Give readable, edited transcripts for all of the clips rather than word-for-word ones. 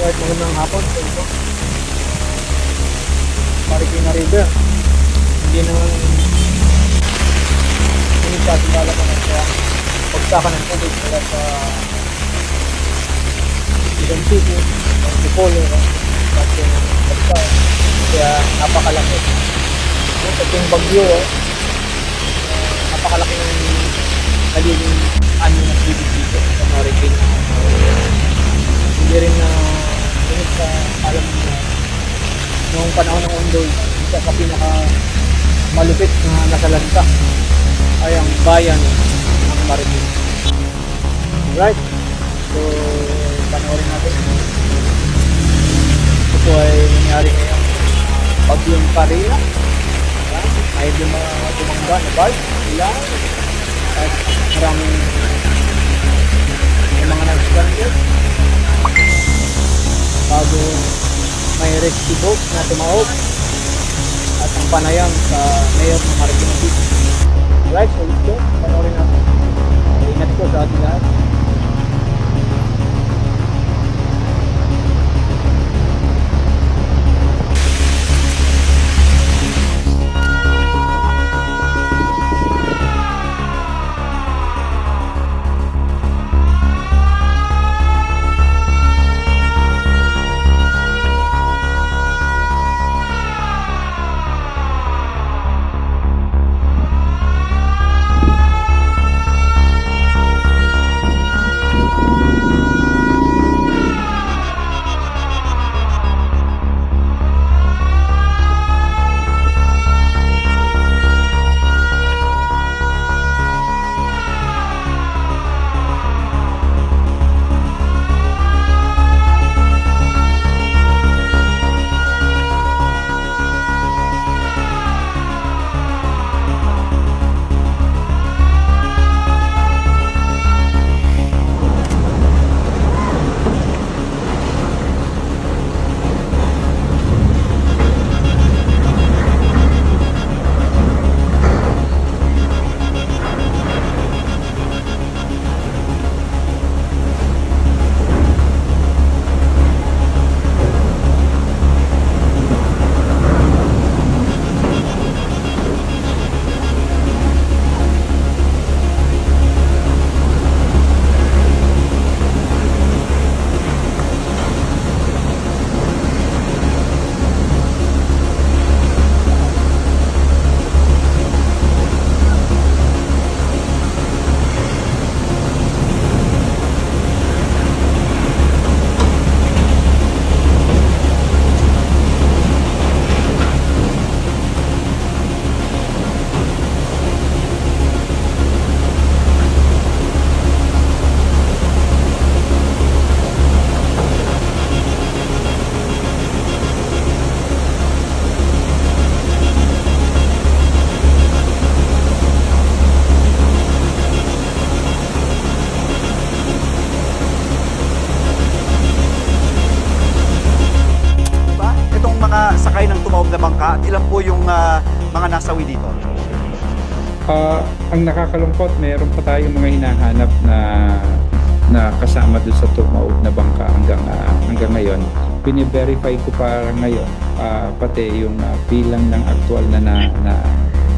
Kahit magandang hapon sa ito. Marikina River. Hindi naman inisyado lalaman sa pagsakan ng tubig mula sa Quezon City, Antipolo, at yung Bagsa. Kaya napakalaki. Yung sa King Bagyo, napakalaki ng nagiging ano ng tubig dito sa Marikina. Hindi rin na ulit sa alam mo noong panahon ng Ondoy, isa sa pinaka malupit na nasalanta ay ang bayan ng Marikina. Alright, so panoorin natin. Ito po ay nangyari ngayon Bagyong Karina. Ay dumangga na bike ilan at maraming mga nag-stranded bago may rescue boat na tumawag at ang panayam sa mayor ng Marikina City. Right, so let's go. Panoorin natin. Ingat po sa ating lahat. sakay ng tumawag na bangka at ilan po yung mga nasawi dito? Ang nakakalungkot, mayroon pa tayong mga hinahanap na kasama doon sa tumawag na bangka hanggang ngayon. Bine-verify ko pa ngayon pati yung bilang ng aktual na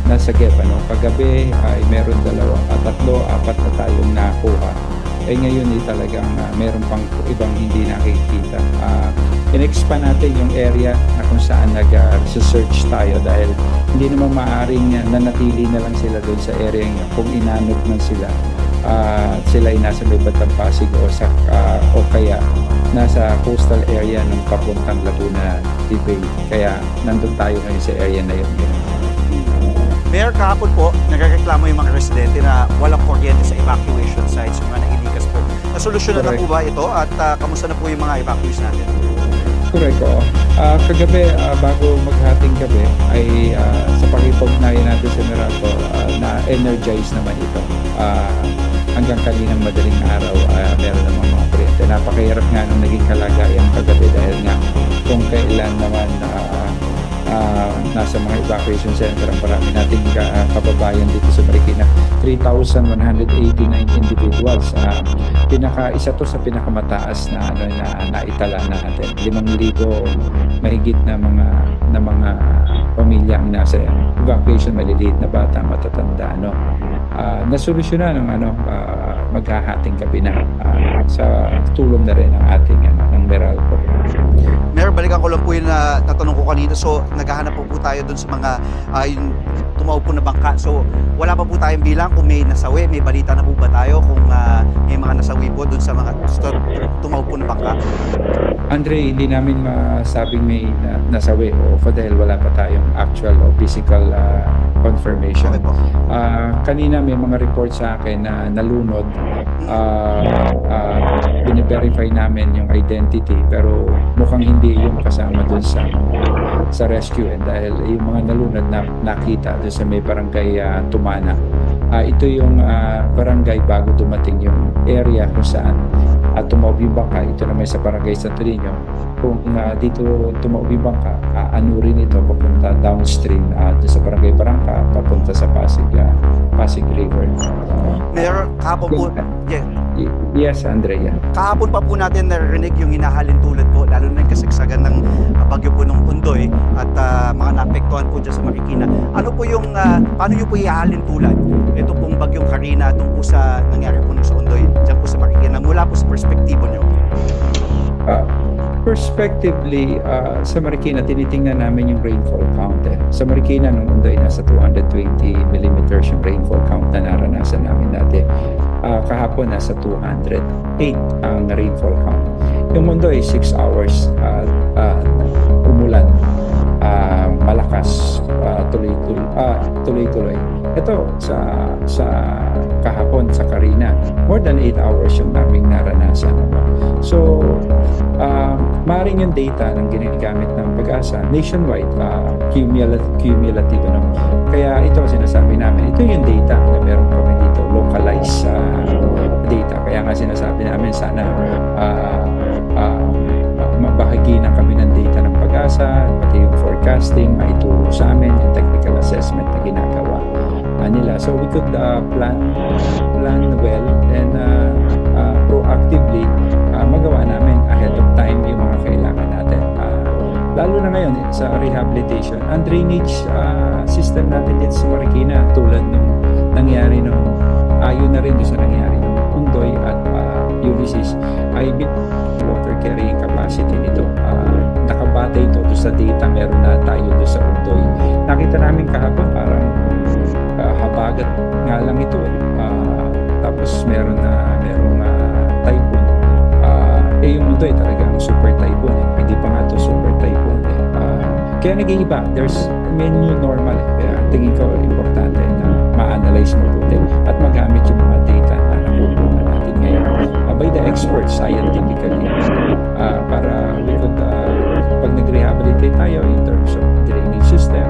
nasa GEP. Kagabi ay meron 2, 3, 4 na tayong nakuha. Ngayon talagang meron pang ibang hindi nakikita. In-expand natin yung area na kung saan nag-search tayo dahil hindi naman maaaring nanatili na lang sila doon sa area niya kung inanod man sila. Sila ay nasa may Batang Pasig o kaya nasa coastal area ng papuntang Laguna Tibay. Kaya nandun tayo ngayon sa area na yun. Mayor, kahapon po, nagreklamo yung mga residente na walang kuryente sa evacuation sites, yung mga nailikas po. Nasolusyonan na po ba ito at kamusta na po yung mga evacuees natin? Correct, oo. Kagabi, bago maghating gabi, ay sa pakipag-ugnayan natin sa Merato, na-energize naman ito. Hanggang kaninang madaling araw, meron naman mga kuryente. Napakahirap nga nung naging kalagayan kagabi dahil nga kung kailan naman nasa mga evacuation center ang marami nating kababayan dito sa Marikina. 3,189 individuals. Isa to sa pinakamataas na naitala natin. 5,000 mahigit na mga pamilya ang nasa evacuation, maliliit na bata, matatanda, nasolusyonan ng maghahating gabi na sa tulong na rin ng ating ng Meralco. Mayor, balikan ko lang po yung natanong ko kanina. So, naghahanap po tayo dun sa mga yung tumawag po na bangka. So, wala pa po tayong bilang kung may nasawi. May balita na po ba tayo kung may mga nasawi po dun sa mga tumawag po na bangka? Andre, hindi namin masabing may nasawi dahil wala pa tayong actual o physical confirmation. Okay po. Kanina may mga report sa akin na nalunod. Bine-verify namin yung identity pero mukhang hindi yung kasama dun sa rescue, dahil yung mga nalunod na nakita dun sa may barangay Tumana. Ito yung barangay bago dumating yung area kung saan tumawag yung bangka. Ito naman sa barangay Santo Niño. Kung dito tumawag yung bangka, rin ito papunta downstream doon sa barangay Barangka, papunta sa Pasig River. Mayor, kahapon po, Yes, Andrea. kahapon pa po natin narinig yung hinahalin tulad po, lalo na yung kasagsagan ng bagyo po ng Undoy at mga naapektuhan po dyan sa Marikina. Ano po yung, paano nyo po ihahalin tulad ito pong bagyong Karina doon po sa nangyari po sa Undoy dyan po sa Marikina mula po sa perspektibo nyo? Perspectively, sa Marikina, tinitingnan namin yung rainfall count. Sa Marikina, nung Undoy, nasa 220 millimeters yung rainfall count na naranasan namin dati. Kahapon, nasa 208 ang rainfall count. Yung Undoy, 6 hours umulan, malakas, tuloy-tuloy. Ito, sa kahapon, sa Karina, more than 8 hours yung naming naranasan. So, maaaring yung data ng ginagamit ng Pag-asa nationwide, cumulative. Kaya ito sinasabi namin, ito yung data na meron kami dito, localized data. Kaya nga sinasabi namin, sana mabahagi na kami ng data ng Pag-asa, pati yung forecasting, maitulong sa amin, yung technical assessment na ginagawa nila. So we could plan well and proactively magawa namin ahead of time yung mga kailangan natin. Lalo na ngayon sa rehabilitation. Ang drainage system natin dito sa Marikina, tulad nung nangyari yun na rin doon sa nangyari nung Undoy at Ulysses, ay water carrying capacity nito. Nakabatay ito doon sa data meron na tayo doon sa Undoy. Nakita namin kahapon parang habagat nga lang ito tapos merong typhoon. Yung Undoy talagang super typhoon hindi pa nga ito super typhoon kaya nag-iiba, there's many normal kaya tingin ko importante na ma-analyze mabuti at magamit yung mga data na nakukuha natin ngayon by the experts scientifically para we could pag nag-rehabilitate tayo in terms of drainage system,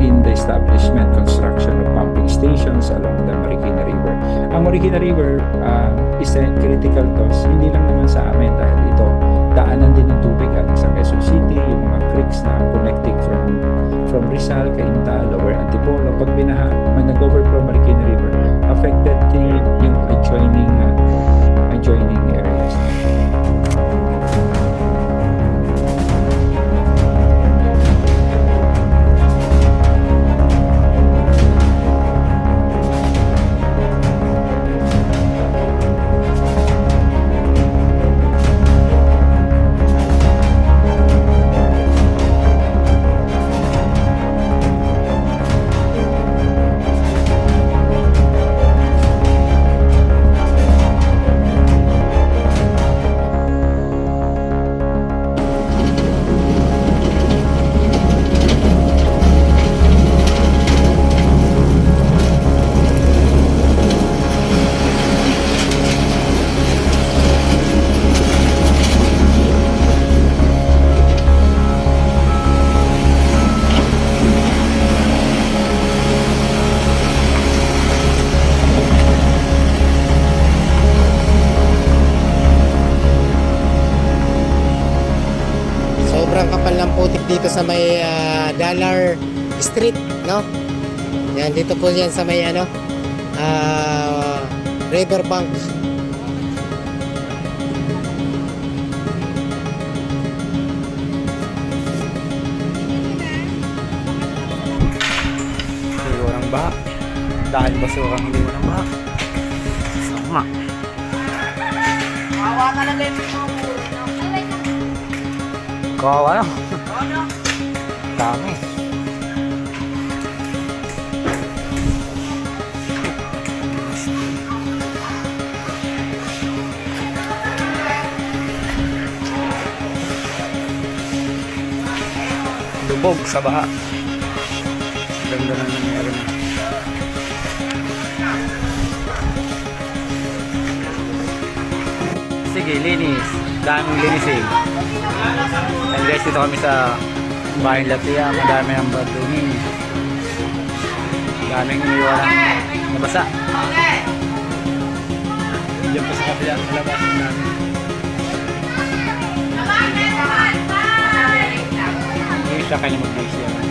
in the establishment, construction of pumping stations along the Marikina River. Ang Marikina River is critical to hindi lang naman sa amin dahil ito daanan din ng tubig sa Quezon City, yung mga creeks na connecting from Rizal, Cainta, Lower Antipolo. Pag binaha, nag-overflow Marikina River, affected yung adjoining areas. sobrang kapal ng putik dito sa may Dollar Street, no? Yan, dito po yan sa may ano, Riverbank. Liwa ng baha. Dahil basurang liwa ng baha. Sama. Kawawa na. Dami. Lubog sa baha. Ganda na nangyari na. Sige, linis. Daming linis eh. And guys, dito kami sa bahay Latia. Madami ang badungin. Daming iniwalang nabasa. Diyan pa sa kapila ang kalabasan namin. Hindi siya kanya mag-glaze yan.